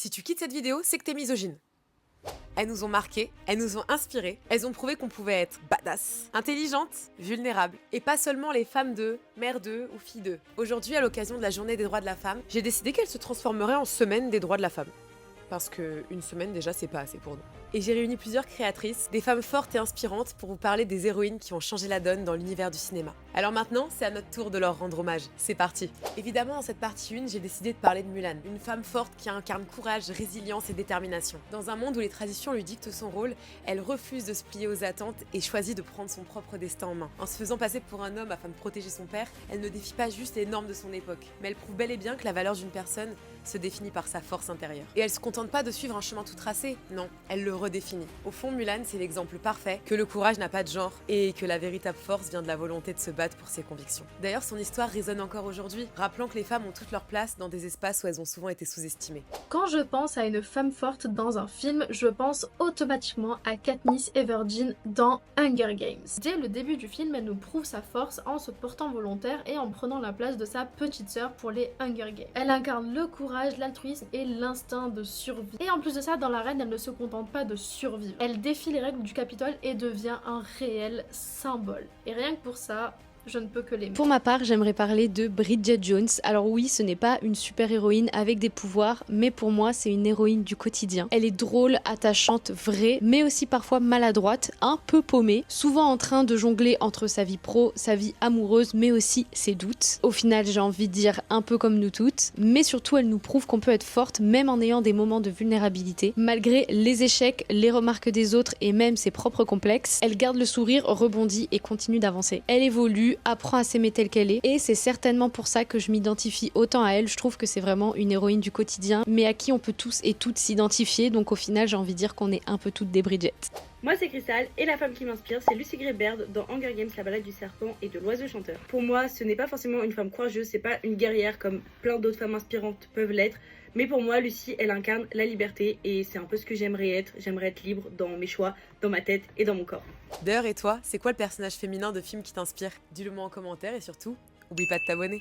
Si tu quittes cette vidéo, c'est que t'es misogyne. Elles nous ont marquées, elles nous ont inspirées, elles ont prouvé qu'on pouvait être badass, intelligente, vulnérable. Et pas seulement les femmes de mère d'eux ou filles d'eux. Aujourd'hui, à l'occasion de la journée des droits de la femme, j'ai décidé qu'elle se transformerait en semaine des droits de la femme. Parce qu'une semaine déjà, c'est pas assez pour nous. Et j'ai réuni plusieurs créatrices, des femmes fortes et inspirantes pour vous parler des héroïnes qui ont changé la donne dans l'univers du cinéma. Alors maintenant, c'est à notre tour de leur rendre hommage. C'est parti. Évidemment, dans cette partie 1, j'ai décidé de parler de Mulan, une femme forte qui incarne courage, résilience et détermination. Dans un monde où les traditions lui dictent son rôle, elle refuse de se plier aux attentes et choisit de prendre son propre destin en main. En se faisant passer pour un homme afin de protéger son père, elle ne défie pas juste les normes de son époque, mais elle prouve bel et bien que la valeur d'une personne se définit par sa force intérieure. Et elle se contente pas de suivre un chemin tout tracé, non, elle le redéfinit. Au fond, Mulan, c'est l'exemple parfait que le courage n'a pas de genre et que la véritable force vient de la volonté de se battre pour ses convictions. D'ailleurs, son histoire résonne encore aujourd'hui, rappelant que les femmes ont toute leur place dans des espaces où elles ont souvent été sous-estimées. Quand je pense à une femme forte dans un film, je pense automatiquement à Katniss Everdeen dans Hunger Games. Dès le début du film, elle nous prouve sa force en se portant volontaire et en prenant la place de sa petite sœur pour les Hunger Games. Elle incarne le courage, l'altruisme et l'instinct de survie. Et en plus de ça, dans l'arène, elle ne se contente pas de survivre. Elle défie les règles du Capitole et devient un réel symbole. Et rien que pour ça, je ne peux que l'aimer. Pour ma part, j'aimerais parler de Bridget Jones. Alors oui, ce n'est pas une super-héroïne avec des pouvoirs, mais pour moi, c'est une héroïne du quotidien. Elle est drôle, attachante, vraie, mais aussi parfois maladroite, un peu paumée, souvent en train de jongler entre sa vie pro, sa vie amoureuse, mais aussi ses doutes. Au final, j'ai envie de dire un peu comme nous toutes, mais surtout, elle nous prouve qu'on peut être forte même en ayant des moments de vulnérabilité. Malgré les échecs, les remarques des autres et même ses propres complexes, elle garde le sourire, rebondit et continue d'avancer. Elle évolue, apprend à s'aimer telle qu'elle est, et c'est certainement pour ça que je m'identifie autant à elle. Je trouve que c'est vraiment une héroïne du quotidien, mais à qui on peut tous et toutes s'identifier, donc au final j'ai envie de dire qu'on est un peu toutes des Bridget. Moi c'est Crystal, et la femme qui m'inspire c'est Lucy Gray Baird dans Hunger Games, la balade du serpent et de l'oiseau chanteur. Pour moi ce n'est pas forcément une femme courageuse, c'est pas une guerrière comme plein d'autres femmes inspirantes peuvent l'être, mais pour moi Lucy elle incarne la liberté et c'est un peu ce que j'aimerais être libre dans mes choix, dans ma tête et dans mon corps. D'ailleurs, et toi, c'est quoi le personnage féminin de film qui t'inspire? Dis-le moi en commentaire et surtout, oublie pas de t'abonner.